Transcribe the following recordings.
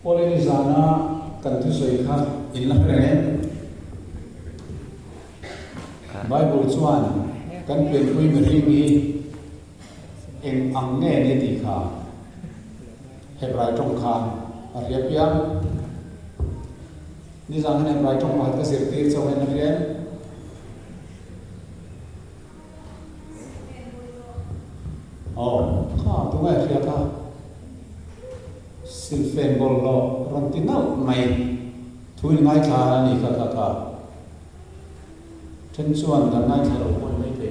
Oleh di sana tentu saja inlah Bible cuan kan pelui meringi ang nge ni tika Hebrai trong khan ariap yang ni jangan Hebrai trong khan ka sirtir cawen arian ka tu ngai ria ka silfen bol lo rantinal mai thui ngai kha ni ka chân chuan kan ngai thalo pon mai te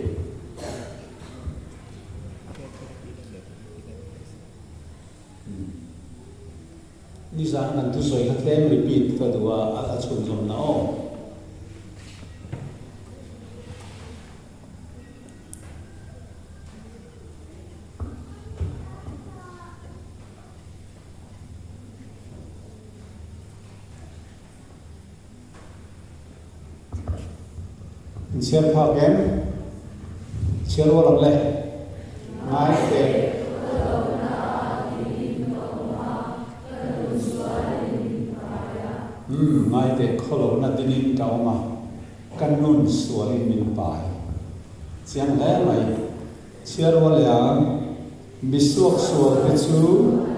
ni za nan tu soi ka tlem repeat ka dua a chun zom na o Siapa phakem siapa orang leh ngai te ngai te kholo na dinin kauma kanun sualin min pai siang le mai siapa yang bisuak sual kecu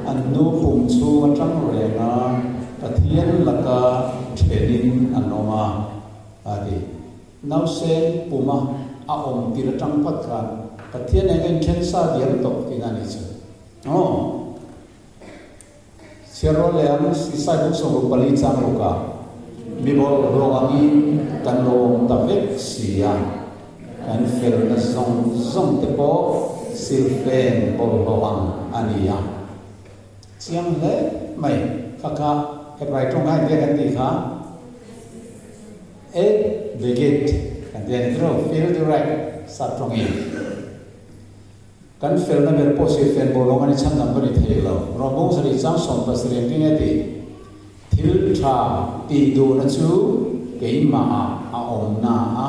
anu pum chu matang rena pathian laka thenin anoma adi nau sen puma aom tira tang patran pathian en khensa diam tok tinani chu sero leam sisai buk so bali chang loka bibol roangi kan lo tavek sia kan fer na zong te po silfen bol roang ania chiang le mai kaka hebrai trong hai dia kan ti kha begit kan dia intro feel direct sat trong in kan feel na ber posi fen bolong ani cham number ni thelo robong sari chang som pasri ni ti thil tha ti do na chu ke ma a om na a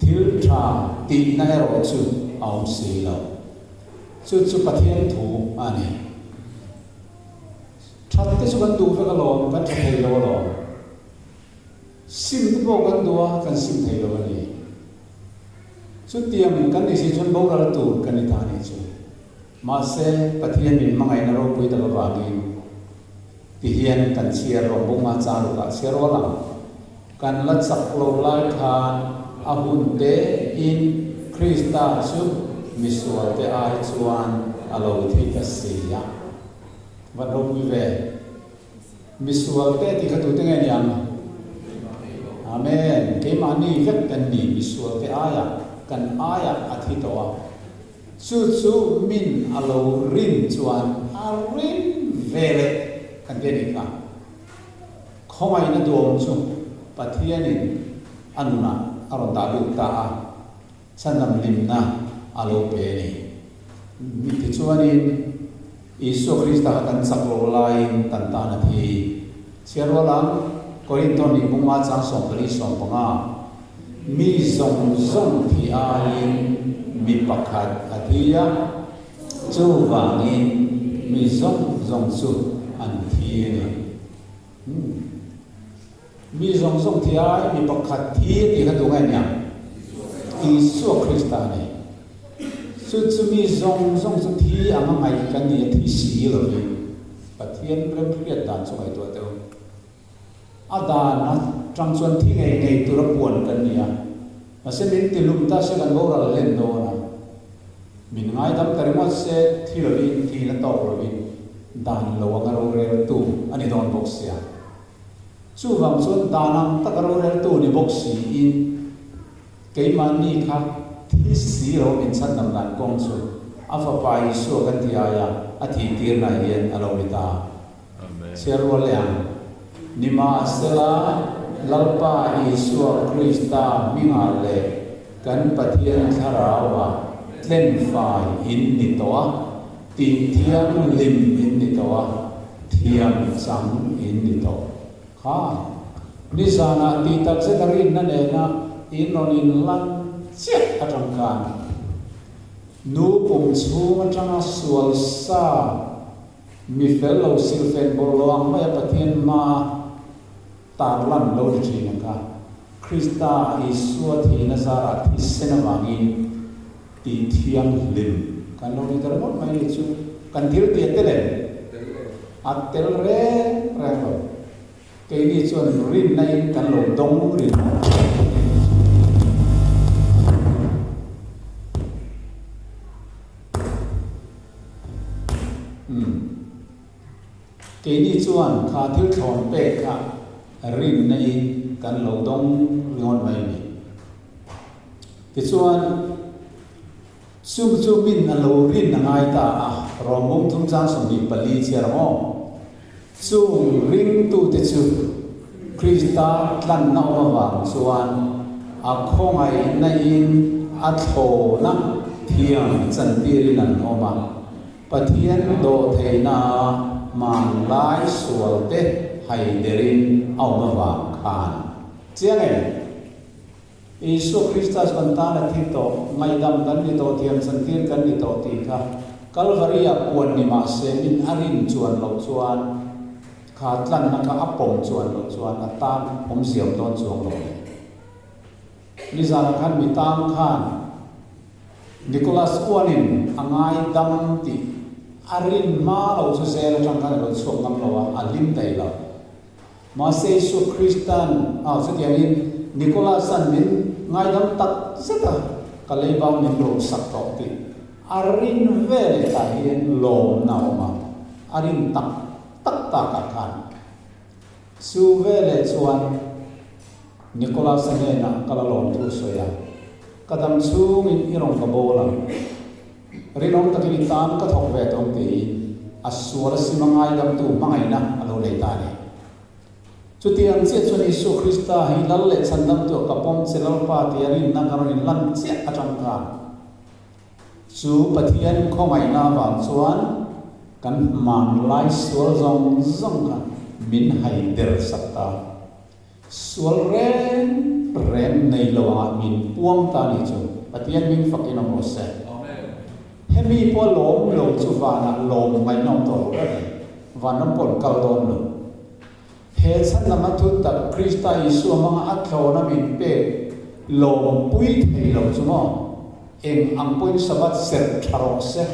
thil tha ti na ro chu om si lo chu pathian thu ani that te chu kan du fa ka lo kan thei lo sim bo kan dua kan sim thei lo ni chu tiam kan ni si chon bo ra tu kan ni ta ni chu ma se pathian min mangai na ro pui ta lo wa ni ti hian kan chia ro bo ma cha ro ka sia ro la kan la chak lo lai kha a hun te in krista chu misual te ai chuan alo thi ka se ya va ro pui ve misual te ti kha tu te ngai yang Amen. Kemani vet kan ni visual ke aya kan aya athi toa. Chu min alo rin chuan arin vele kan deni ka. Khomai na dom chu pathianin anuna aron da du ta sanam limna alo pe ni. Mi ti chuanin Isu Krista kan saklo lain tantana thi. Sierwalang Korinto ni bunga chang som kali som panga mi zong thi ain mi pakhat athia chu wangin mi zong chu an thi ni mi zong thi ai mi pakhat thi ti ka tu ngai nya Isu Krista ni chu mi zong chu thi ang ngai kan ni thi si lo ni pathian rem priat dan chu ai to teu adana trangchuan thi ngai tura puan kan nia masenin tilum ta se kan gora len do na min ngai dam tarima se thirobi thi na to robi dan lo angaro re tu ani don box ya chu wang chuan danam takaro re tu ni box si in keimani kha thi si ro in chan nam dan kong chu afa pai so kan ti aya athi tir na hian alo mita amen serwa leang Nima sela lalpa Isu Krista mingale kan pathian tharawa tlen fai in ni toa ti thiam lim in ni toa thiam sang in ni to kha ni sana ti tak se tarin na ne na inonin lan chiat atangkan nu pum chu atanga sual sa mi fel lo sil fen bol lo ang mai pathian ma tar lam lo chi na ka Krista Isu thi na zara thi sena wangi ti thiang lim kan lo ni tar mo mai chu kan thil ti te atel re lo ke ni chuan rin nai kan lo dong rin ke ni chuan kha thil thon pe kha rin nai kan lo dong ngon mai ni ti chuan chu min a lo rin na ngai ta a romum thum cha som ni pali chiar mo chu ring tu te chu Krista tlan na wa chuan a khongai na in a tho na thiam chan ti rin an oma pathian do theina mang lai sual te hai derin au ma wa khan chiang e Isu Kristus bantana thito mai dam kan ni to thiam san tir kan ni to ti kha Calvary a puan ni ma se min arin chuan lo chuan kha tlan na ka apom chuan lo chuan atan om siam don chuang lo ni zana khan mi tam khan Nicholas Kuanin angai dam ti arin ma lo su se la chang kan lo chuang ngam lo a alim dai lo ma se Isu Kristan a su tiamin Nicholas san min ngai dam tak seta kalai bang min lo sak to ti arin vele ta hian lo na ma arin tak ta ka khan su vele chuan Nicholas ne na kala lo tu soya kadam chung in irong ka bolam rinong takin tam ka thok ve tong ti asura simangai dam tu mangai na alo le ta ni chuti ang che chun Isu Krista hi lal le chandam tu kapom selal pa ti arin na karon lan che atang ka chu pathian khomai na wang chuan kan man lai sual zong zong ka min hai der sakta sual rem nei lo a min puam ta ni chu pathian min fakin mo se hemi po lo chu va na lo mai nom to va nom pol kal don lo he san na matut ta Krista Isu mga atlo na min pe lo pui thei lo chu mo em ang point sabat ser tharo se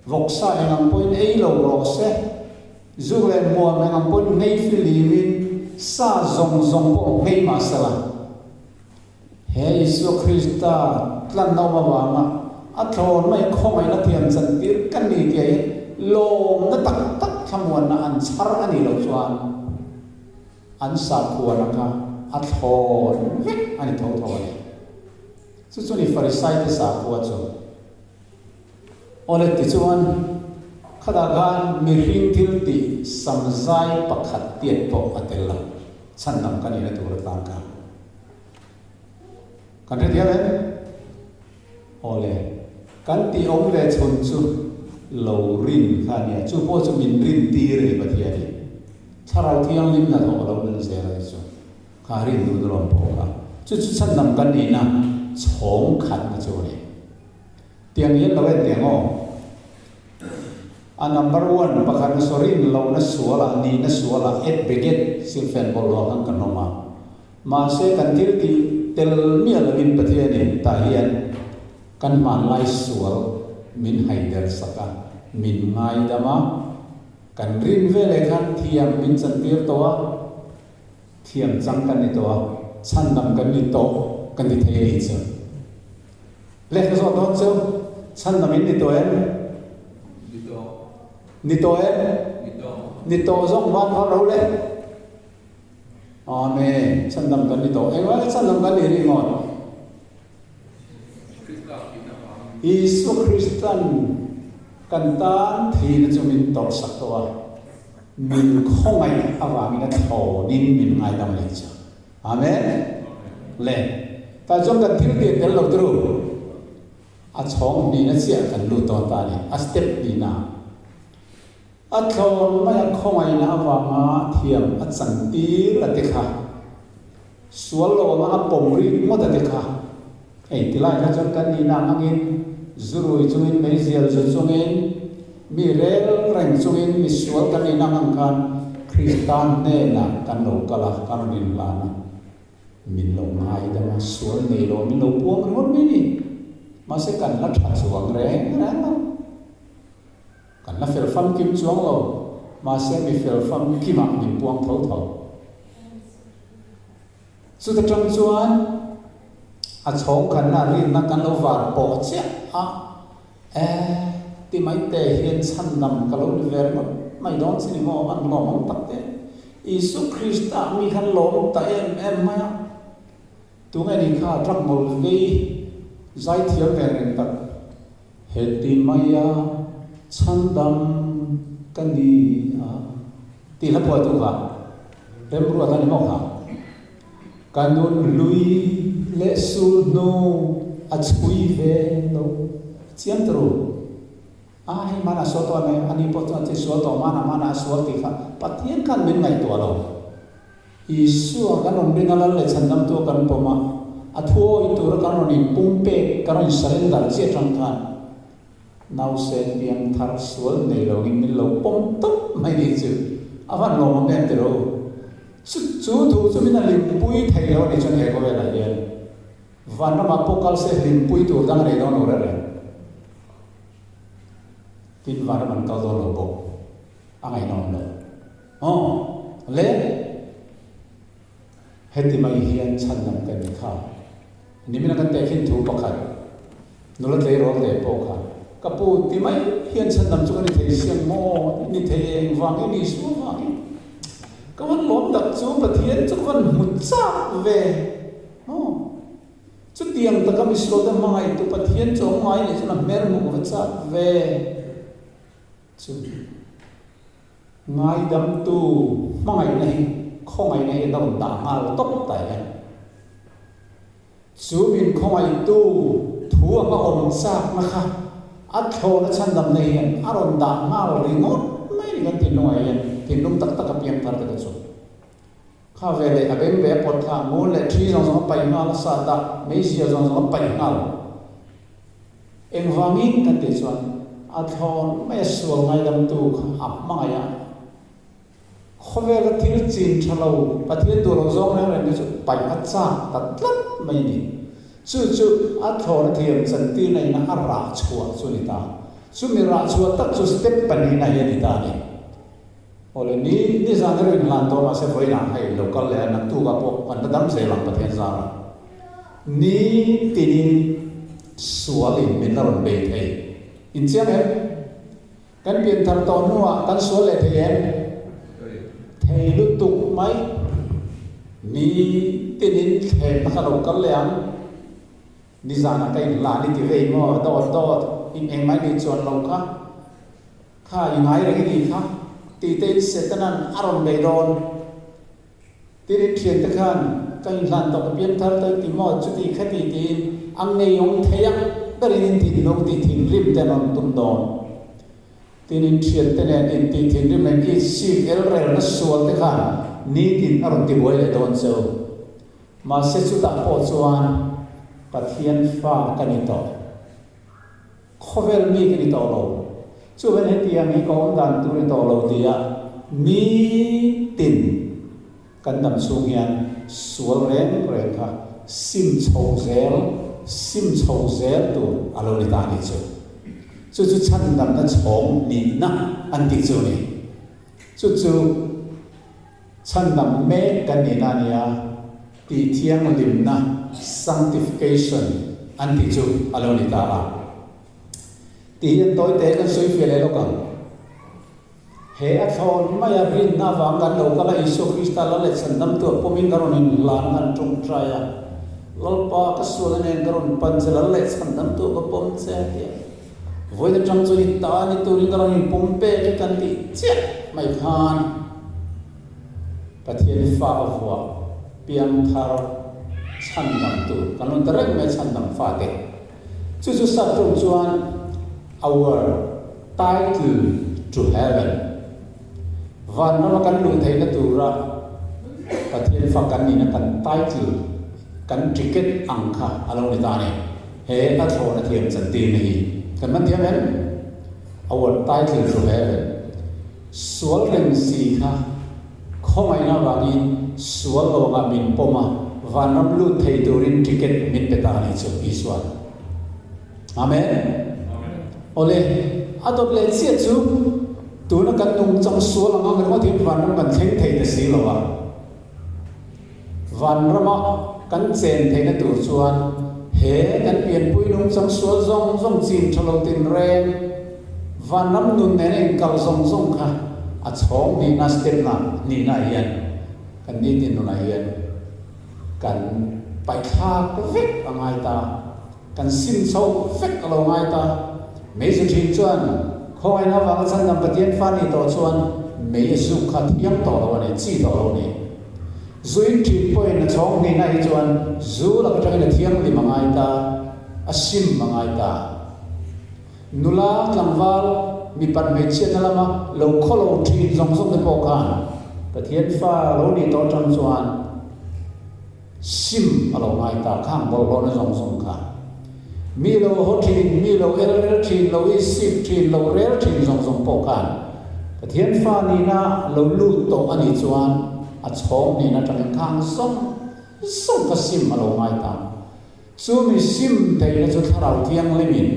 voksa en ang point ei lo ro se zure mo ang point nei filimin sa zong po ngei ma sala he Isu Krista tlan na wa ma atlo mai khomai na thiam chan tir kan ni ke lo na tak thamwan na an char ani lo chuan an sa khuwa na ka athon ani tho ni chu ni Pharisai te sa khuwa chu ole ti chuan khada gan mi hring thil ti samzai pakhat tiat po atela chan nam kan ina tur ta ka kan re dia ole kan ti om le chun chu lo rin kha nia chu po chu min rin ti re pathia ni tharau thiang lim na tho lo nan se ra chu kha rin du ron po ka chu chan nam kan ni na chong khat na chu ni tiang yen lo tiang o a number 1 pakhan sorin lo na suala ni na suala et beget silfen bol lo kan kanoma ma se kan tir ti tel mi ala min pathia ni ta hian kan man lai sual min haider saka min ngai dama kan rin vele khan thiam min chan tir towa thiam chang kan ni towa chan nam kan ni to kan ni thei ni chu le ka so don chu chan nam ni to en ni to zong wan ha ro le amen chan nam kan ni to ai wa chan nam kan ni ri ngon Isu Kristan kantan thi na chumin tor sak towa min khongai awang na tho nin min ngai dam le cha amen le ta jong kan thil ti tel lo tru a chong ni na sia kan lu to ta ni a step ni na a thon mai a khongai na awanga thiam a chan ti la te kha sual lo ma a pom ri mo ta te kha ei tilai ka chon kan ni na angin zurui chungin mei zial zu chungin mi rel reng sungin mi sual kan inang kan Kristan ne na kan lo kala kan rin lana min lo ngai da ma sual nei lo min lo puang ngon mi ni ma se kan la tha suang reng reng lo kan la fel fam kim chuang lo ma se mi fel fam kim ak min puang thau thau su ta trong chuan a chong kan na rin na kan lo var po che a ti mai te hian chan nam ka lo ver ma mai don sin mo an lo mong tak te Isu Krista mi kan lo ta em ma tu ngai ni kha trak mol ve zai thiam ver ren tak he ti maya chan dam kan ni ti la po tu ka em ru ta ni mo ka kanun lui le su no a chui ve no chiam tru ai mana so to me ani po to ti so to mana so ti kha pathian kan min ngai to lo Isu kan on bin ala le chandam to kan poma athoi to kan on pum pe kan on surrender che tang kan now sen piang thar sual nei lo min lo pom top mai ni chu avan lo me te ro chu thu chu min lim pui thai lo ni chon he ko ve la ye van ma pokal se lim pui to dang re don ora re tin var man ka do lo bo angai non lo le heti mai hian chan nam kan kha ni mina kan te khin thu pakhat nulat le ro le po kha kapu ti mai hian chan nam chu ni thei siam mo ni thei eng wang ni su wang ka wan lom dak chu pathian chu kan mu cha ve chu tiang ta ka mi slo da mai tu pathian chu ngai ni chu na mer mu wa cha ve chu ngai dam tu mai nei không ai này đâu đã mal tóc tại chú mình không ai tu thua mà ổn sạc mà khá ắt thô nó chăn đầm này ắt ổn đã mal rồi ngót mấy cái tiền nuôi tiền nung tắc tắc cái thar cái số khá về đây à bên bé bột thà ngô lệ trí trong số bảy ngal sa ta mấy giờ trong số bảy ngal em vang in cái tiền số ắt thô mấy số ngày đầm tu áp mang ya khove la thil chin thalo pathian tu lo zong na ren chu pai a cha tat lat mai ni chu a thor thiam chan ti nei na a ra chua chu ni ta chu mi ra chua tak chu step pani na ye ni ta ni ole ni za na ren lan to ma se foi na hai local le na tu ga po an dam se lang pathian za ra ni tinin sualin min ron be thei in chiang he kan pian thar to nuwa kan sual le thei thầy lúc tục mấy ni tin thầy nó khalo cái lẹm ni ra là cái là đi cái về mà đo in em mấy đi chọn lâu khá yung ai cái gì khá ti tên sẽ tên là aron bề đòn ti đi thiền tất cả cái lần tập biến thar tới ti mò chút ti khát ti tin anh này ông thầy anh cái đi tin nông ti tin rim tên ông tum đòn tinin thian tene in ti thin rim men i si el rel na sual te khan ni tin aron ti boi le don so ma se chu ta po chuan pathian fa kani to khovel mi kani to lo chu ven he tiang hi ko dan tu ni to lo dia mi tin kan dam sung hian sual ren kha sim chho zel tu alo ni ta ni chu chu chan dam na chong ni na an ti chu ni chu chan dam me kan ni na nia ti thiang lim na sanctification an ti chu alo ni ta la ti yan toy te kan soi fe le lo kan he a thon ma ya rin na wang kan lo kala Isu Krista la le chan dam tu pomin karon in lan han trung traya lolpa ka sual ne karon pan jala le chan dam tu ko pom che ti voi na trong chu ni ta ni tu ri karon in pum pe ke kan ti che mai khan pathian fa avwa piang thar chan dam tu kanon tarek me chan dam fa te chu sa tu chuan our title to heaven van no kan lu thei na tu ra pathian fa kan ni na kan title kan ticket angkha alo ni ta ni he a tho na thiam chan ti ni kan man thiam hen our title to heaven. Sual reng si kha không ai na wangi sual lo nga min poma vanam lu thei turin ticket min petani chu iswan. Amen. Ole adot le chia chu tu na kan nung chang sual nga kan thim vanam kan theng thei te si lo wa. Van rama kan chen thei na tu chuan he kan pian pui nung chang sual zong zong chin thalo tin ren vanam nun ne kal zong zong kha a chong ni na step na ni na hian kan ni tin nu na hian kan pai kha vek angai ta kan sim chau vek alo ngai ta me zu thin chuan khoi na wang chan nam patien fa ni to chuan me su kha thiam to lo ne chi to lo ni zuin thin point na chong ni na hi chuan zu la ka na thiam li mangai ta asim mangai ta nula tlangwal mi pan me chen lama lo kholo thin zong zong te po khan pathian fa lo ni to tang chuan sim alo ngai ta khang bol lo na zong zong kha mi lo ho thin mi lo er thin lo i sip thin lo rel thin zong zong po khan pathian fa ni na lo lu to ani chuan a chom ni na tang khang song song ka sim alo ngai ta chu mi sim te na chu tharau thiang lemin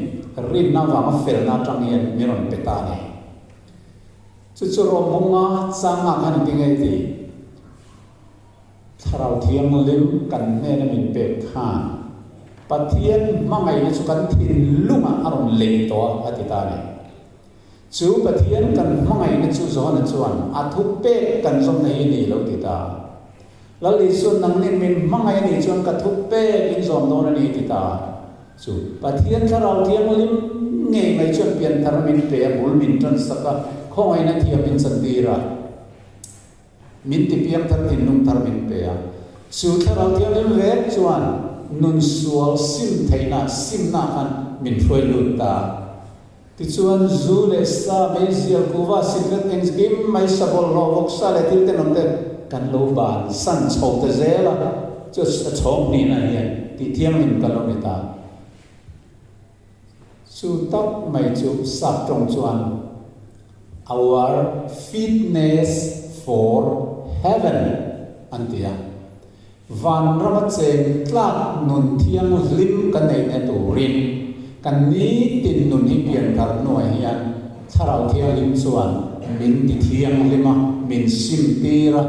rin na wang fel na tang yen miron petani chu chu ro monga changa khan tingai ti tharau thiam lim kan ne na min pe khan pathian mangai na chu kan thin lunga aron le to atitani chu pathian kan mangai na chu zo na chuan athu pe kan zom nei ni lo ti ta lali sun nang nin min mangai ni chuan ka thu pe in zom no na ni ti ta chu pathian tharau thiam lim nge mai chuan pian thar min pe bul min tran saka khongai na thiam min sandira min ti piam thar tin nung thar min pe a chu tharau thiam lim ve chuan nun sual sim theina sim na khan min throi lut ta ti chuan zu le sa me zial kuwa secret things game mai sabol lo vok sa le til te nom te kan lo ban san chho te zela chu chom ni na hian ti thiam min kan lo ni ta chu tak mai chu sap trong chuan our fitness for heaven antia van rama chen tlak nun thiang lim kan nei na turin kan ni tin nun hi pian thar noi hian tharau thiang lim chuan min ti thiang lima min sim tira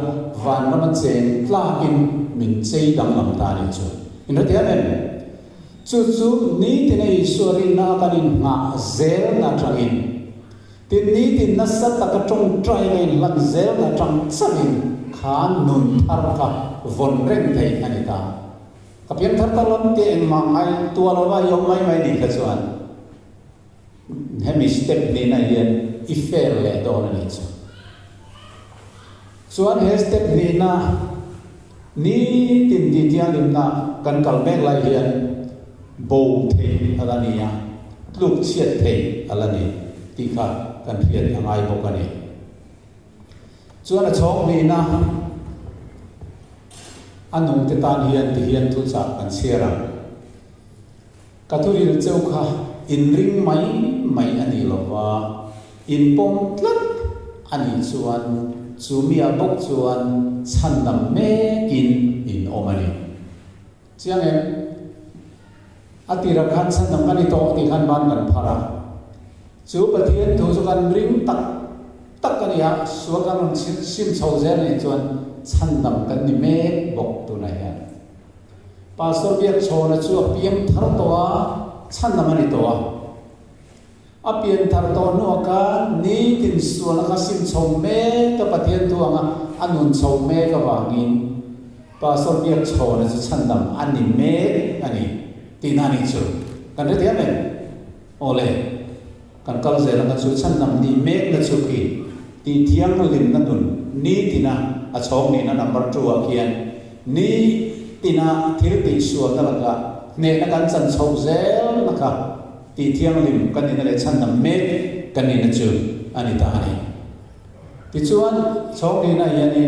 van rama chen tlakin min chei dang lam ta ni chu in ra tiamen chu chu ni tin ei suari na kanin nga zel na trangin tin ni tin na sat ta ka tong trai ngai lan zel na tang chamin khan nun thar ka von reng thei anita kapian thar ta lam te en ma ngai tua lo wa yom mai mai ni ka chuan hemi step ni na yen I fair le do na ni chu chuan he step ni na ni tin di tiang lim na kan kal mek lai hian bo thei alania luk chiat thei alani ti kha kan hian angai bok ani chuan a chong ni na anung te tan hian ti hian thu cha kan siara ka thu ri cheu kha in ring mai ani lova in pom tlat ani chuan chumi a bok chuan chan dam me in omani chiang em atira khan chan dam kan to ti khan ban kan phara chu pathian thu chu kan ring tak kan ya suwa kan sim chho je ni chuan chan dam kan ni me bok tu na ya pastor biak chona chu pm thar to a chan dam ani to a pian thar to no ka ni tin suwa ka sim chho me ka pathian tu anga anun chho me ka wangin pastor biak chona chu chan dam ani me ani tinani chu kan re tiam em ole kan kal zela ka chu chan dam ni me na chu ki ti thiang lim na nun ni tina a chong ni na number 2 a kian ni tina thir ti suwa na la ne na kan chan chho zel na ka ti thiang lim kan ni na le chan dam me kan ni na chu ani ta ani ti chuan chong ni na yani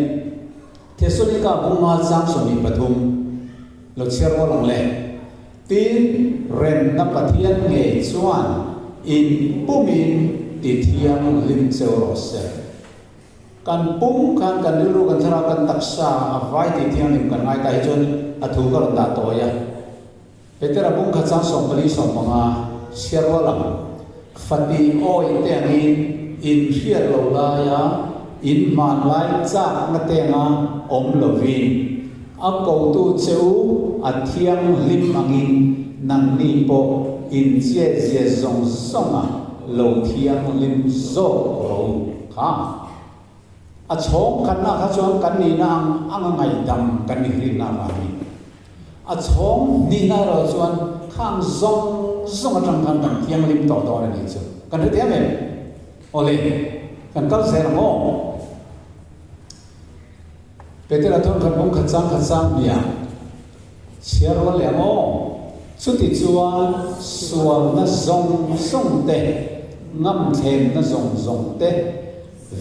Thessalonica bunga chang so ni pathum lo cher ko lang le tin ren na pathian nge chuan in pumin ti thiang lim cheu ro se kan pum kan liru kan thara kan taksa avai ti thiang lim kan ngai tai chon athu ka da to ya petera bung kha chang som pali som manga sierwa lam fati o ite angin in hiar lo la ya in man lai cha na te nga om lovin a ko tu cheu a thiang lim angin nang ni po in che che zong song a lo thiang lim zo ro kha a chong kan na kha chong kan ni na ang ngai dam kan ni ri na ma ni a chong ni na ro chuan khang zong zong a tang kan thiang lim to to ni chu kan ri me ole kan kal se ra mo petera thon kan bung khachang bia chiarwa le mo suti chuan sual na zong zong te ngam them na zong zong te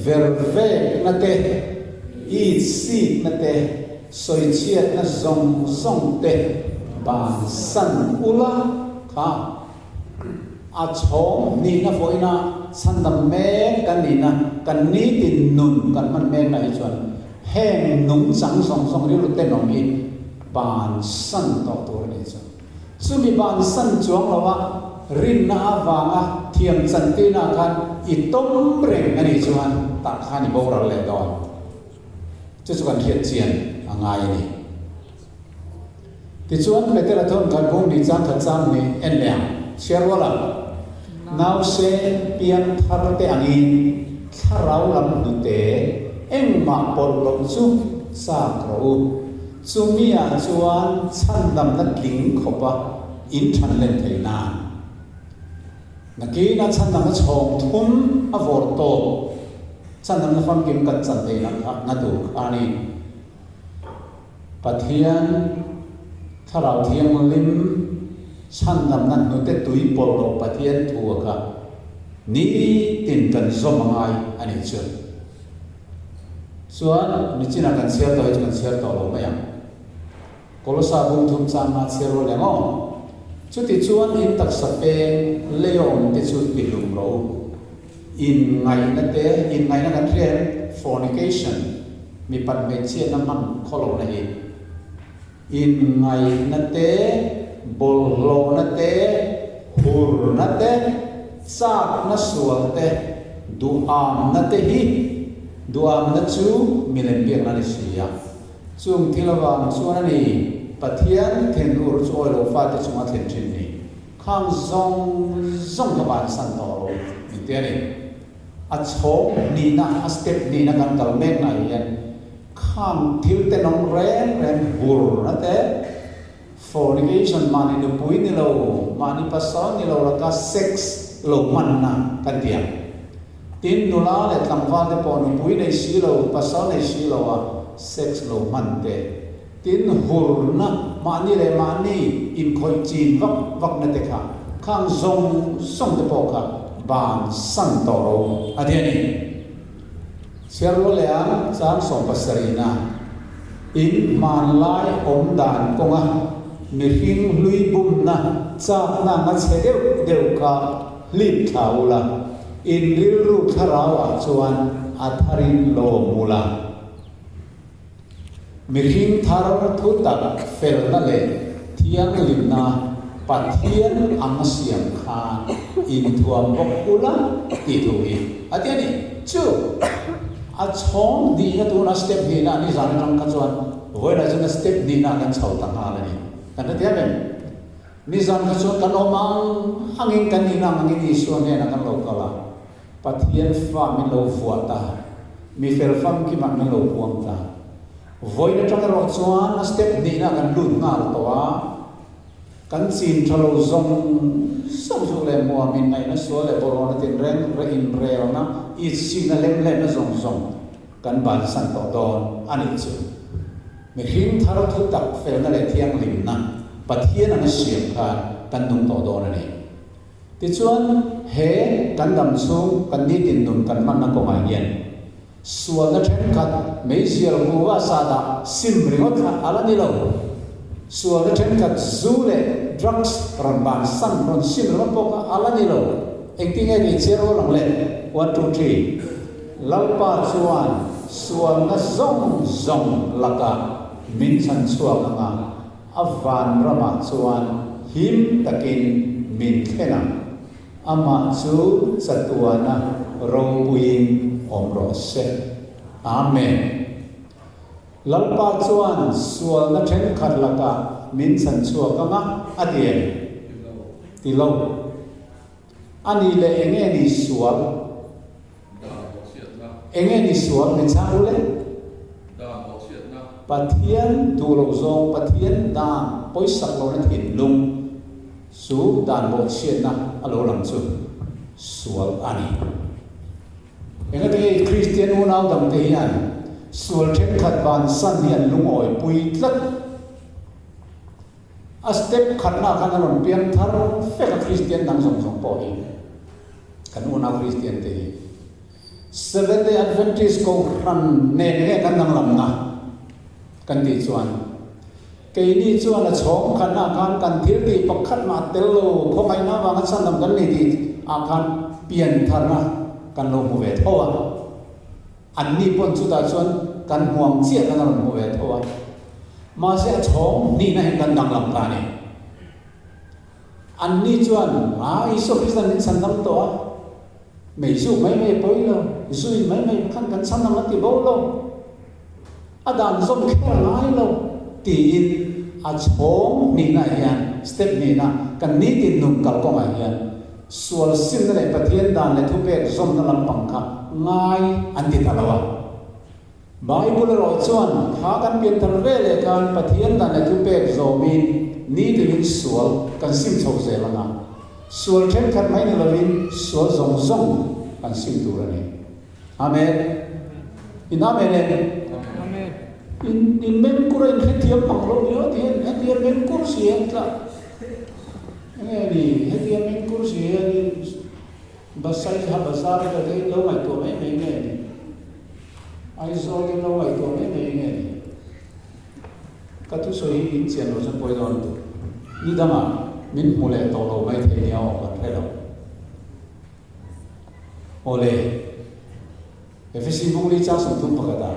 verve na te i si na te soi chiat na zong zong te ban san ula kha a chom ni na foina san dam me kan ni na kan ni tin nun kan man me na hi chuan heng nung sang song song ri lu te nom hi ban san to to ni chu sumi ban san chuang lawa rin na awanga thiam chan te na kan i tom reng ani chuan ta khani bo ra le don chu chu kan hiat chian angai ni ti chuan petera thon kan bung ni chang kha chang ni en liang cherwala now se pian thar te angin tharau lam du te em ma por lo chu sa kro chumia chuan chan dam na tling khopa in than len theina naki na chan dam na chong thum a vor to chan dam na fam kim kat chan theina na tu ani pathian tharau thiang lim chan dam na nu te tui por lo pathian thu ka ni tin kan zo mangai ani chu chuan ni china kan share to kan share to lo ma yang kolosa bung thum chang na share le ngo chu ti chuan in tak sa pe leon ti chu pi lum ro in ngai na te in ngai na kan rian fornication mi pat me che na man kholo na hi in ngai na te bol lo na te hur na te sak na sual te du am na te hi duam na chu milen biak na ni sia chung thilawang chuan ani pathian then ur choi lo fa te chunga then thin ni khang zong zong ka ban san to ro ni te ni a chom ni na a step ni na kan kal mek na yan khang thil te nong ren ren hur na te fornication mani no pui ni lo mani pasal ni lo ka sex lo man na kan tiang tin nula le tlamwa te pon pui nei si lo pasal nei si lo a sex lo man te tin hur na mani le mani in khoi chin vak na te kha khang zong song te po kha ban san to ro adiani serlo le ang chang som pasarina in man lai om dan konga mi hing lui bum na cha na nga che deu ka lit thaula in liru tharawa chuan atharin lo mula mirhing thar thu tak fel na le thiang limna pathian amasiam kha in thuam bokula ti thui atiani chu a chong di na tu na step ni na ni zan ram ka chuan voina chuna step ni na kan chau ta ha la ni kan ta tiam ni zan ka chuan kan omang hangin kan ni na mangin isu ne na kan lo kala pathian fa mi lo fuata mi fel fam ki man lo puam ta voina tang ro chuan a step ni na kan lut ngal to wa kan chin thalo zong som zo le mo min ngai na so le bor na tin ren re in re na i sin na lem le na zong zong kan ban san to don ani chu mi him thar thu tak fel na le thiang lim na pathian an siam kha kan dung to don ani ti chuan he kan dam chung kan ni tin dun kan man na ko mai yen sual na then khat mei sial buwa sa da sim ringot kha ala ni lo sual na then khat zu le drugs ran ban san ron sim ron po ka ala ni lo anh tiếng nghe thì zero lòng lên 1 2 3 lalpa chuan sual na zong zong laka min san chuak anga avan rama chuan him takin min khena ama chu satuana robuin omro se amen lalpa chuan sual na then khat laka min san chuak anga atien tilo ani le enge ni sual enge ni sual ni chaule pathian tu lo zong pathian dan poisak lo na thin lung su dan bo chiat na alo lam chu sual ani enge te Christian unau dam te yan sual then khat ban san hian lung oi pui tlat a step khat na kan ron pian thar fe ka Christian dang song song po hi kan unau Christian te Seventh Day Adventist ko ran ne kan nang lam na kan ti chuan ke ni chuan a chom khan na kan thil ti pakhat ma tel lo kho mai na wa san lam kan ni ti a khan pian thar na kan lo mu ve thowa an ni pon chu ta chuan kan huang chia kan lo mu ve thowa ma se a chom ni na kan nang lam ka ni an ni chuan a iso Christian ni san lam to mấy số mấy bối lo, suy mấy khăn cắn săn nằm thì bố lo, đàn sông khẽ lái lo, tiền chốn nị này hiện step nị na, cần nị tiền nung cả con này hiện, sual xin này bắt hiện đàn này thu về sông nó làm bằng khá, ngay anh đi thảo à, Bible rồi chuan, khá căn biến thằng về lại căn bắt hiện đàn này thu về rồi mình nị tiền sual cần xin sâu dễ lắm à. Sual then khat mai ni lovin sual zong zong kan sim tu rani amen in amen amen in men kuren khetiam panglo yo tien hetiam men kur sian tla ni hetiam men kur sian basai ha basar ka dei lo mai to mai mai nge ni ai zo ke lo mai to mai mai nge ni ka tu so hi in chen lo san poi don tu ni dama min mule to lo mai the ni ao ka the lo ole efesi bung li cha sam tum pakada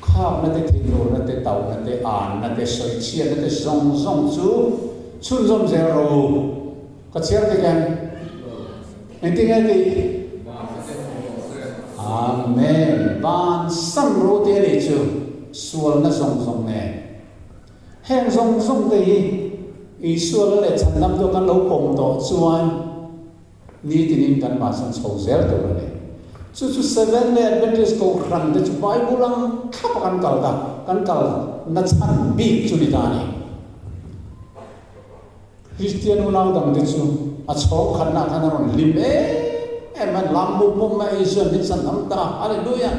khap na te thin lo na te tau na te an na te soi chia na te zong zong chu chun zom zero ka chiar te kan enti ngai ti amen ban sam ro te ni chu sual na zong zong ne heng zong zong te Israel le chan lam to kan lo pom to chuan ni tinin kan ma san chho zel to ne chu seven le Adventist ko ran de Bible ang khap kan kal da kan kal na chan bi chu ni da ni Christian ulang dam de chu a chho khan na kan ron lim man lam bu pom ma Israel ni san am ta hallelujah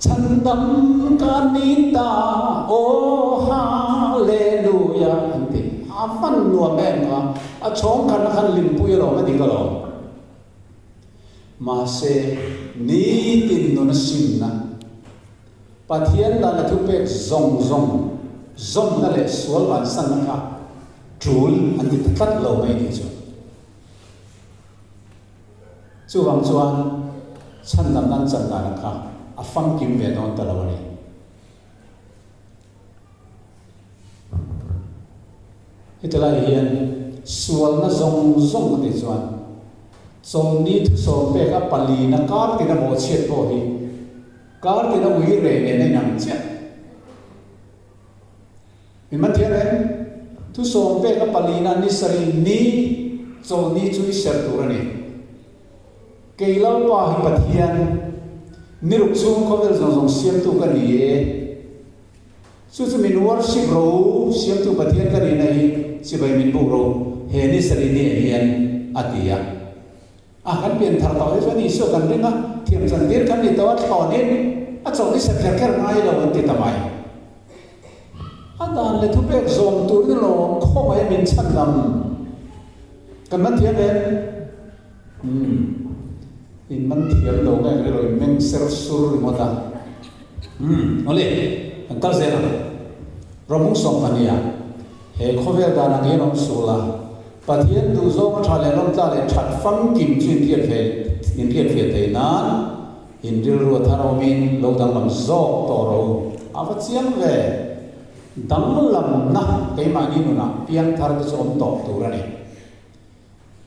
chan dam kan ni ta oh hallelujah fan nuo men nga a chong kan lim pui lo ma di ka lo ma se ni tin no na sim na pathian da la thu pe zong na le sual ban san na ka trul an di tat lo mai ni chu wang chuan chan nam nan chan na ka a fam kim ve don ta lo ni itulah hian sual na zong ti chuan chom ni thu so pe ka pali na kar ti na mo chet po hi kar ti na wi re ne nang che in man thian thu so pe ka pali na ni sari ni chom ni chui ser tu ra ni keilau pa hi pathian ni ruk chung ko vel zong siam tu ka ni e chu min worship ro siam tu pathian ka ni nei si bai min bu ro he ni sari ni hian atia kan pian thar taw le ni so kan ringa thiam chan dir kan ni tawat thon in a chong ni sa kher ngai lo ti tamai dan le thu pe zom tu ni lo kho mai min chan lam kan man thiam le in man thiam lo ngai le roi men ser sur mo ta ole kan tal zela romung som pania he khover da na nge nom sula Bà thiên đủ dô mà trả lời lông ta lại chặt phăng kim chuyên riêng về thầy nán in riêng rùa thà rô min lâu đăng làm dô tổ rô à phát chiếm về đăng làm na cái mà đi nụ na piang thar cái xóm tổ tù ra này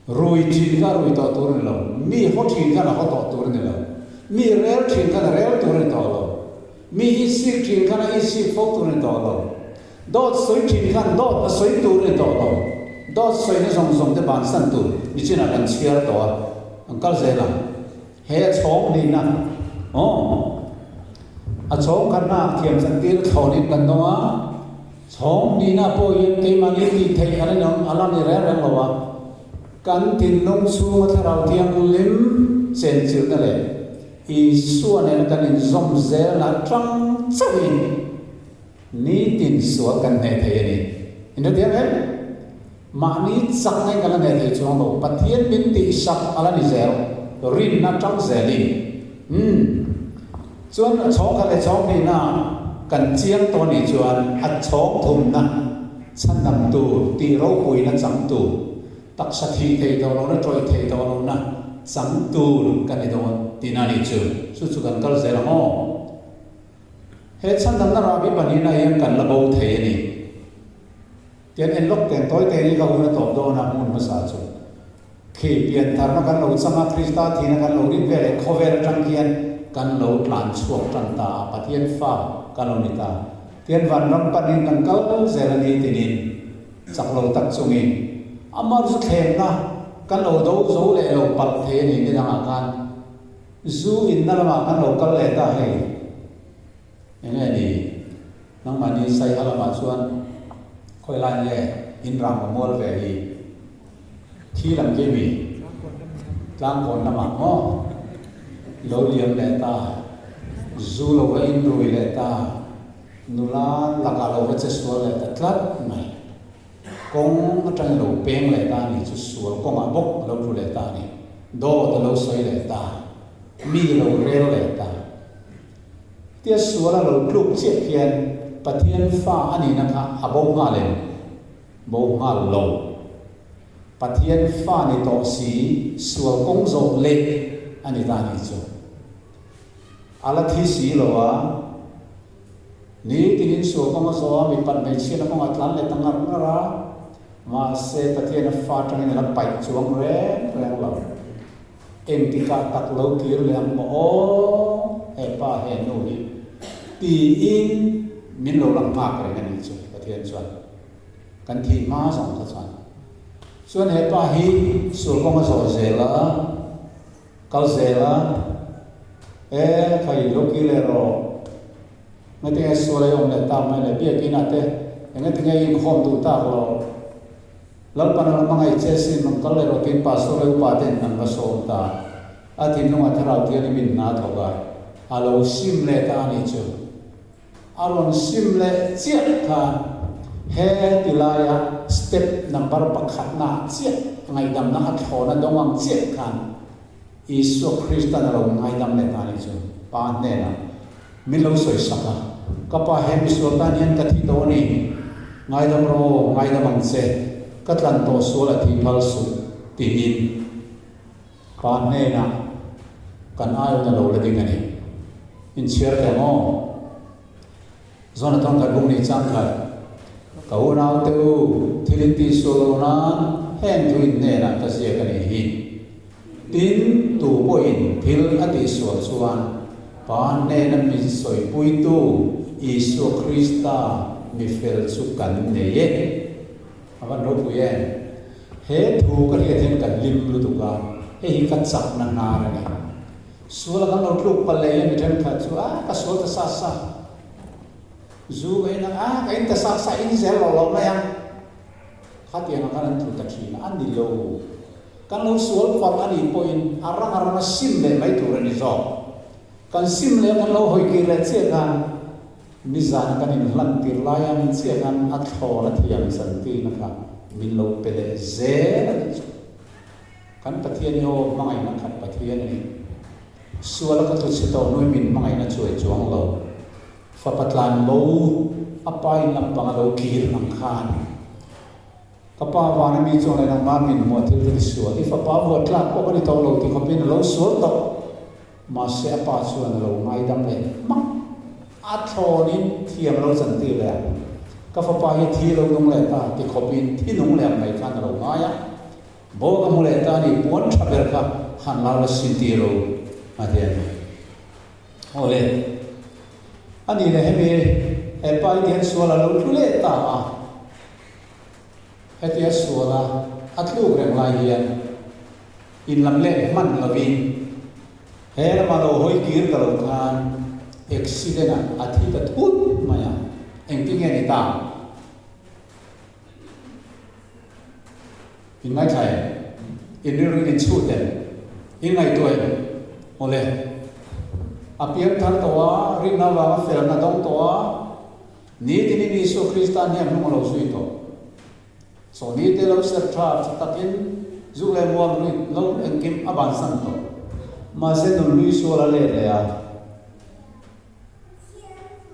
rồi chín ka rồi tổ tù ra lâu mi hot chín ka là hot tổ tù ra lâu mi rel chín ka là rel tù ra lâu mi isik chín ka là isik phok tù ra lâu dot soi chín ka dot soi tù ra lâu dot soi nó song te ban san tù ni chín là kan chia tổ ang kal zela he chong ni na a chong kan na thiam san tir thau ni kan noa chong ni na po yen ke man li thei an nong alam ni re lo kan tin nong su ma tharau tiang lim sen chil na le i su ne kan in zom zel la trăng chawin ni tin su kan ne thei ni in dia he ma ni chak ngai kan ne thei chong lo pathian min ti sak ala ni zel rin na trăng zelin chuan chong ka le chong ni na kan chiang to ni chuan a chong thum na chan nam tu ti ro pui na chang tu tak sa thi thei do lo na troi thei do lo na chang tu kan ni do ti na ni chu kan kal ze la ho he chan nam na ra bi bani na yang kan la bo thei ni tian en lok ten toy te ni ka hu na top do na mun ma sa chu khi pian thar na kan lo changa krista thi na kan lo rin ve le khover tang kian kan lo plan chuak tang ta pathian fa kanonita tian van ram panin kan kal zelani tinin chaklo tak chungin amar zu khem na kan lo do zo le lo pat the ni ni dang kan zu in na lama kan lo kal le ta he ene ni nang mani sai hala ma chuan khoi lan ye in ram ma mol ve hi thi lam ke mi tlang kon na ma ho lo liam le ta zu lo va in rui le ta nula laka lo va che sual le ta tlat mai kong atang lo peng le ta ni chu sual kong a bok lo ru le ta ni do ta lo soi le ta mi lo rel le ta tia sual lo kluk che khian pathian fa ani na kha abo nga le bo nga lo pathian fa ni to si sual kong zo le ani ta ni chu ala thi si lo wa ni tinin so ko ma so mi pan me chi na ko atlan le tangar na ra ma se pathian fa tang ni la pai chuang re lo em ti ka tak lo kir le am mo e pa he no ni ti in min lo lang ma ka ni chu pathian chuan kan thi ma song ta chuan chuan he pa hi so ko ma so zela kal zela thầy lúc kia là rồi ngay tiếng số lấy ông này tam này biết cái nào thế ngay tiếng ấy không đủ ta rồi lần ban đầu mang ai chơi xin mang cái rồi tin pa số lấy pa tên nằm cái số ta thì nó mà thảo tiền mình nát thôi cả alo sim lệ ta này chứ alo sim lệ chết ta he tilaya step number pakhat na chết ngày đam na hat ho na dong ang chết kan Isu Krista na lo ngai dam le ta ni chu pa ne na min lo soi saka ka pa he mi so ta nian ka thi do ni ngai dam ro ngai dam ang se ka tlan to so la thi phal su ti in pa ne na kan ai na lo le ding ani in share ta mo zona tong ka bung ni chang khai ka u nau te u thilin ti so lo na hen tu in ne na ka sia ka ni hi tin tu po in thil ati so chuan pa ne na mi soi pui tu Isu Krista mi fel chu kan ne ye awan ro pu ye he thu ka he then kan lim lu tu ka he hi ka chak na na ra ni sula kan lo tlu pa le mi then ka chu ka so ta sa zu ga na ka in ta sa in zel lo na yang khat ye na kan tu ta thi na an ni lo kan lo sual pa ani point arang sim le mai tu ra ni zo kan sim le kan lo hoi ki le che kan mizan kan in lan tir layam che kan at thor thiam san ti na ka min lo pele ze kan pathian yo mangai na khat pathian ni sual ka tu chito noi min mangai na chuai chuang lo fa patlan lo apai lam pang lo kir ang khan kapa wana mi chong lai nang ma min mo thil ti sual if a pa wa tlak ko ni to lo ti khopin lo sual to ma se pa chuan lo ngai dam le ma a thoni thiam lo san ti le ka fa pa hi thi lo nong le ta ti khopin thi nong le mai kan lo nga ya bo ka mu le ta ni pon thaber ka han la la sin ti lo a de ole ani le he e pa i den suala lo thu le ta he ti suala atlu reng lai hian in lam le man lovin he la ma lo hoi kir ka lo khan accident a thi ta thut maya eng ti nge ni ta in ngai thai in ri ri chu den in ngai toi ole apiam thar towa ri na wa fer na dong towa ni ti ni so kristan hiam no lo sui to so ni te lo ser tra takin zu le mo ri lo en kim aban san to ma se no lui so la le ya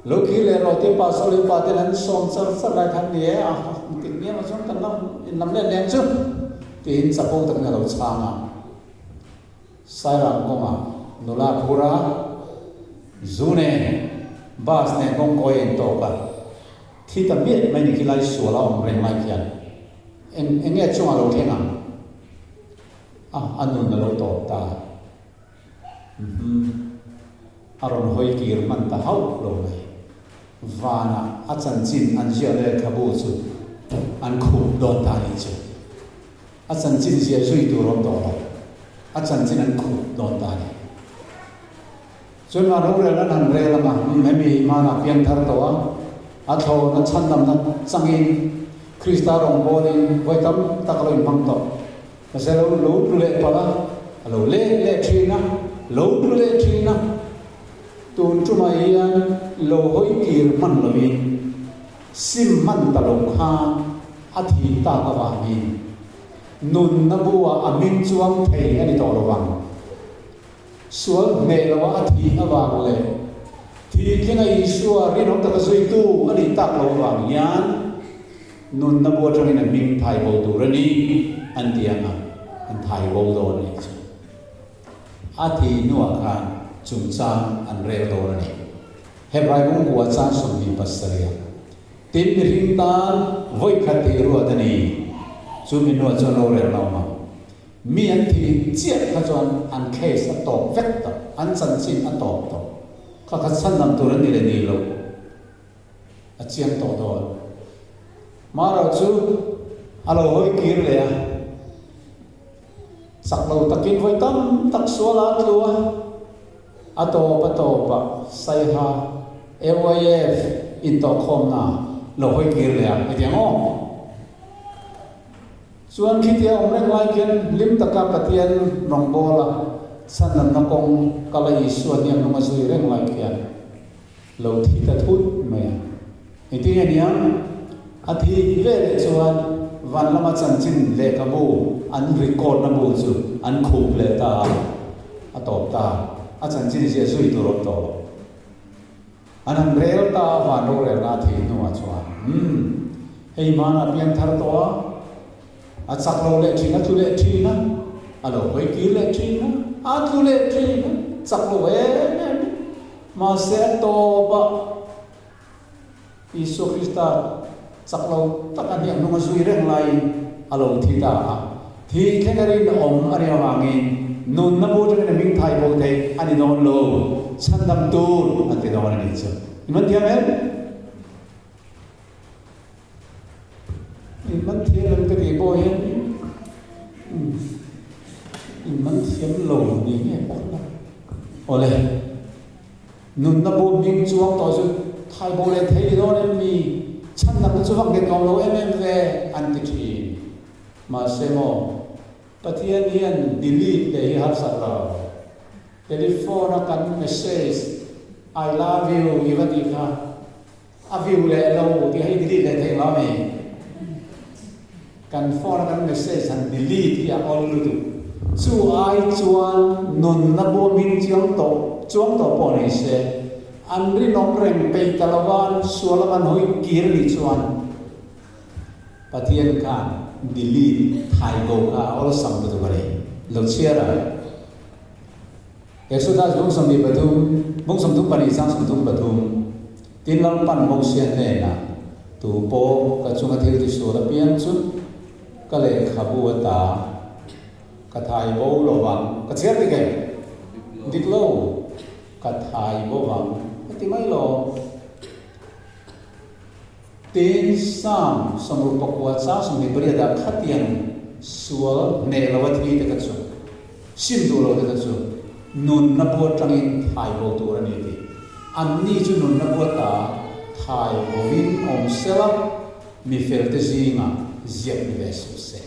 lo ki le ro te pa so le pa te nan som sar sar la than ni a ti ni ma som tan nam in nam le len chu tin sa po tak na lo cha nga sai ra ko ma no la pura zune bas ne kong ko en to ka thi ta miet mai ni ki lai su la om reng mai kian en nge chung a lo the na anun na lo to ta aron hoi kir man ta hau lo mai vana achan chin an zia le khabu chu an khu don ta ni chu achan chin zia zui tu rom to achan chin an khu don ta ni chun ma ro re la nan re la ma mi ma na pian thar to a tho na chan nam na changin krista rong bo ni voi tam tak lo in mang to ma se lo lo tu le pa la lo le thina lo tu le thina tun chu mai yan lo hoi kir man lo mi sim man ta lo kha a thi ta ka wa ni nun na buwa amin chuang thei ani to lo wang sual ne lo a thi awang le thi kena isua rin hok ta sui tu ani tak lo wang yan nun na buwa tang in min thai bo tu rani an tianga an thai bo do ni a thi nuwa khan chung chang an re do ni hebrai bung buwa cha som ni pasaria tin ring tan voi khati ru adani chu min no cho lo re lo ma mi an thi chia kha chuan an case a to vek ta an chan chin a to to kha chan nam tu ni le ni lo a chiang to do ma ro chu alo hoi kir le a sak lo takin voi tam tak suala tlua a to pa sai ha AYF in to khom na lo hoi kir le a ti ngo chuan khitia om reng lai kian lim taka patian rong bola sanan na kong kalai suan niam nong azui reng lai kian lo thi ta thut me iti niam athi ve le chuan van lama chan chin le ka bu an record na bu chu an khub le ta a top ta a chan chin sia sui tu rop to an rel ta van ro re na thi no a chuan hei mana pian thar to a chak lo le thina tu le thina alo hoi ki le thina a tu le thina chak lo e ma se to ba Isu Krista chak lo tak an yang nong zui reng lai alo thi ta thi khenari na om ani awangin nun na bo tang na ming thai bo te ani non lo chan dam tu an te don ani chu iman thiam iman thiam ka ti bo hen iman thiam lo ni nge po ole nun na bo ming chuang to chu thai bo le thei don mi chan nam chu wang de tong lo ve an ti thi ma se mo pathian hian delete le hi har sat la telephone kan message I love you ivati kha aviu le lo ti hai delete le thei la me kan phone kan message an delete ya all lu tu chu ai chuan nun na bo min chiang to chuang to po nei se an ri nom reng pe talawan sualaman hoi kir ni chuan pathian khan delete thai go ka all sam tu bare lo chia ra Exodus bung sam di batum bung sam tu pani sang sam tu batum tin lam pan mong sian ne na tu po ka chunga thil ti so la pian chu ka le khabu ta ka thai bo lo wang ka chia ti ke dik lo ka thai bo wang ti mai lo tin sam samu pakwa sa sum ni bari da khatian sual ne lawati te ka chu sim du lo te ka chu nun na bo tangin thai bo tu ani ti an ni chu nun na bo ta thai bo win om sela mi fel te zinga ziap ni ve su se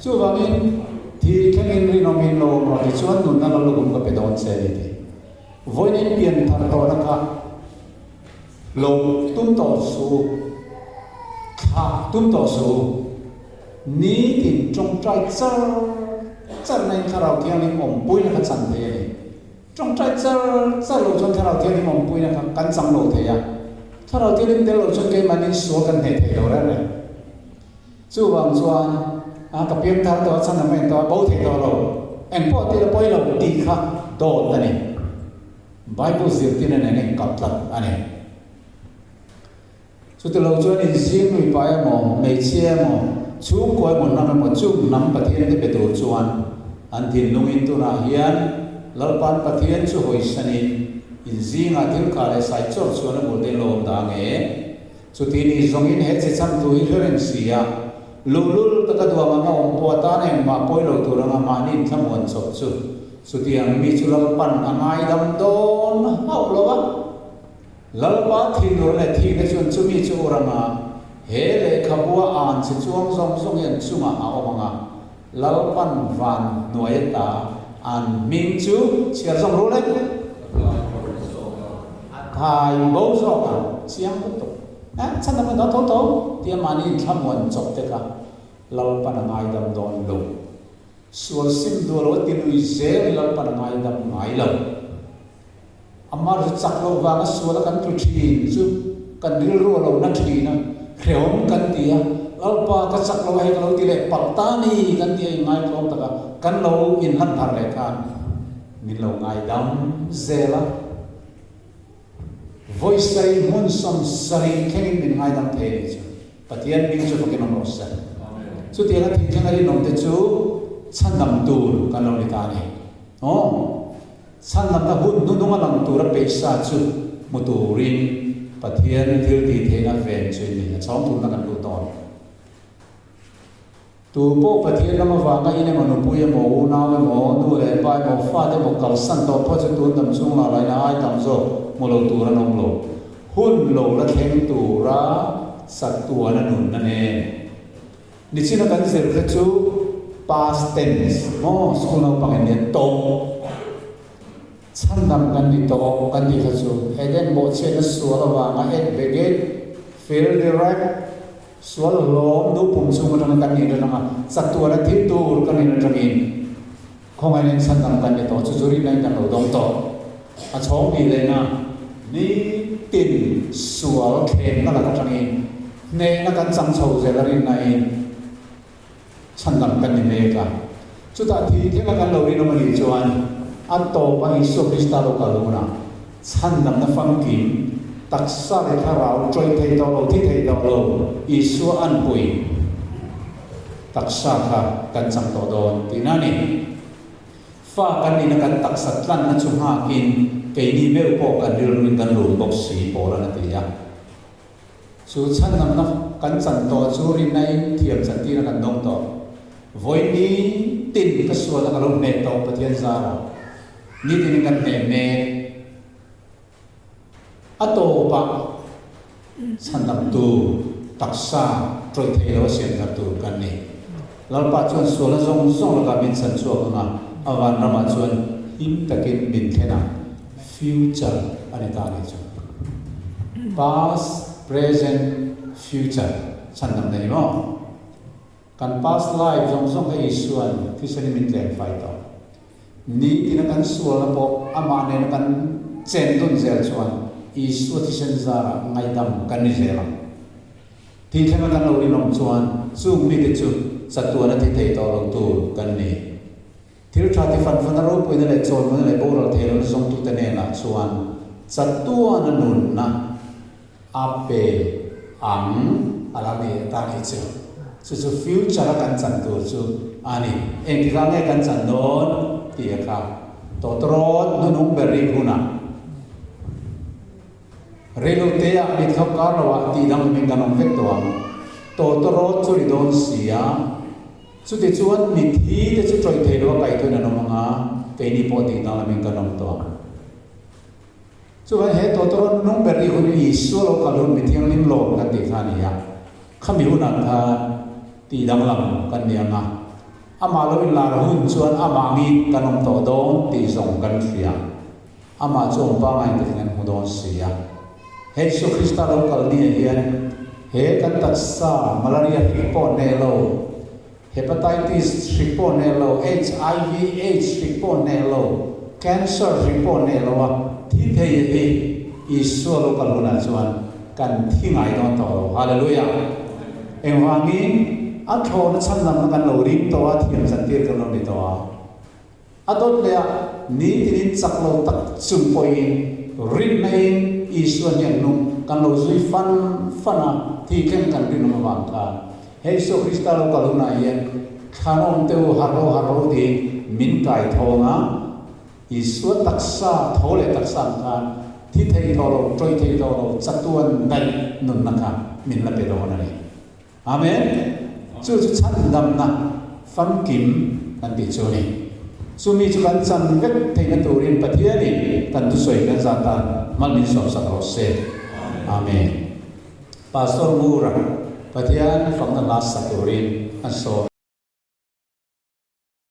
chu wangin thì cái mình ri nó mình lo mà thì chuan nun na lo gum ka pe don se ni ti voi ni pian thar to na ka lo tum to su kha tum to su ni tin trong trai char nei kharau thiang ni om pui na kha chan the trong trai char lo chon kharau thiang ni om pui na kha kan chang lo the ya kharau thiang ni de lo chon ke manin so kan he the lo ra ne chu wang chuan ka pian thar to chan na men to bo the to lo en po ti lo poi lo ti kha do na ni Bible zir tin na ne kap lat ane chu te lo chuan in zing mi pa mo mei chia mo chu koi mo na mo chu nam pathian te betur chuan an thin lungin tu na hian lalpan pathian chu hoi sanin in zinga thil ka le sai chor chuan mo de lom da nge chu ti ni zongin he che cham tu hi ren sia lulul ta ka duwa ma om po ta ne ma poi lo tu ranga ma ni tham on chok chu ti ang mi chu lalpan angai dam don hau lo wa lalpa thinur le thi na chun chumi chu ranga he le khabua an chi chuang zong yan chunga a omanga lalpan van noeta an ming chu chiar zong ro le thai bo zo ka chiang ko to chan na ma to ti mani thamon chok te ka lalpan angai dam don lo sual sim do lo ti lui ze lalpan angai dam ngai lo Amar chak lo wanga suala kan tu thi chu kan ril ro lo na thi na khreom kan tia alpa ka chak lo he lo ti le patani kan tia ngai klom ta kan lo in han thar le kan min lo ngai dam zela voice sai mun som sari kenin min ngai dam the ni chu patian min chu pakin no sa chu ti la thi thangari nom te chu chan dam tur kan lo ni ta ni san lam ta hun nu nunga lang tu ra pe sa chu muturin pathian thil ti thena ven chu ni chom tu na kan lu ton tu po pathian lama wa nga ine manu puya mo na mo nu le pai mo fa de mo kal san to po chu tu tam chung la lai na ai tam zo mo lo tu ra nom lo hun lo la theng tu ra sat tu na nun na ne ni china kan zer kha chu past tense mo school na pang ne to chan nam kan ni to kan ni kha chu heden mo che na suala wa nga et begin feel direct sual lom du pum chu ma kan ni na ma satu na thi tur kan ni na in khong ai len chan nam kan ni to chu juri nai kan lo dom to a chong ni le na ni tin sual khem na la kan in ne na kan chang chho je la rin nai chan nam kan ni me ka chu ta thi the la kan lo ri no ma ni chuan Atau bang Isu Krista lo kaluna, san nam na fangkim, taksa le tharau troi thei to lo thi thei to lo, Isu an pui, taksa kha kan cham to don tinani, fa kan ni na kan taksa tlan na chunga kin, kei ni meu po kan ril min kan lu bok si po la na tiya. Su san nam na kan chan to chu rin nai thiam chan ti na kan dong to, voi ni tin ka suwa na kalong ne to pathian zara. Ni tin kan ne ato pa sanam tu taksa troi thei lo sian ka tu kan ni lalpa chuan suala zong la ka min san chuak nga awan rama chuan im takin min thena future ani ta ni chu past present future sanam nei mo kan past life zong ka isuan ti sani min tlen fai to ni tina kan suala po ama ne kan chen dun zel chuan Isu ti sen zara ngai dam kan ni zela ที่แค่กันเราเรียนชวนสู้มีแต่จุดสัตว์ตัวนั้นที่เทต่อลงตัวกันนี่ที่เราที่ฟันเราไปนั่นแหละโจรนั่นแหละพวกเราเทเราส่งตัวเตเนี่ยนะชวนสัตว์ตัวนั้นนุ่นนะอาเปอังอะไรนี่ตานี่เจ้าสุดฟิวเจอร์กันสันตัวสุดอันนี้เองที่เราเนี่ยกันสันโดนที่ครับตัวตรอดนุ่งเบริกุนะเรื่องเทียบิดขับการว่าที่ดังมีการนำเวทตัวตัวตรอดสุริโดนเสียสุดที่ชวนมีที่ที่จะช่วยเทว่าไปตัวนั้นมั่งอ่ะเกนี่พอที่ดังมีการนำตัวส่วนเหตุตัวตรอดนุ่งเบริกุนะอิสุโลกาลุนมีที่ยังลิมโลกันที่ท่านี้อ่ะขมิวนันท่าที่ดังลำกันเนี่ยนะอามาเราเป็นลาหุ่นชวนอามามีการนำตัวโดนที่ส่งกันเสียอามาจงป้าไงที่นั่นหุ่นโดนเสียเฮซูคริสต์เราคัลนี่เองเฮกันตัดซามาลาเรียฮิปโปเนโลเฮปาไตติสฮิปโปเนโล HIV AIDS ฮิปโปเนโล Cancer ฮิปโปเนโลที่เทียบีอิสวาเราคัลลุนันชวนกันที่ไหนต้องต่อฮาเลลูยาเอ็งว่างี้อันโทนชั้นนำกันเราริมตัวที่ยังสันติกันเราในตัวอันต้นเลยนี่ที่นี่สักเราตัดสุ่มปอยริมในอิสวาเนี่ยนุ่งกันเราซุยฟันที่เข้มกันที่นุ่มบางกันเฮซูคริสต์เราคัลลุนันเองขานมเตวฮาร์โรดีมินไก่ทองอ่ะอิสวาตักษาโทเลตักษากันที่เทย์เราช่วยเทย์เราจัตุวันได้นุ่นนะครับมินละเป็นเราเนี่ยอาเมนจู่ๆฉันดำนะฟังกิมกันติดโจนี่สุมีจุกันจันเวกเทงตัวเรียนปฏิญาณกันตุสวยกันจัตตามันมีสองสักรสเซอาเมนพาสตอร์มูระปฏิญาณฟังกันลาสักตัวเรียนอันโซ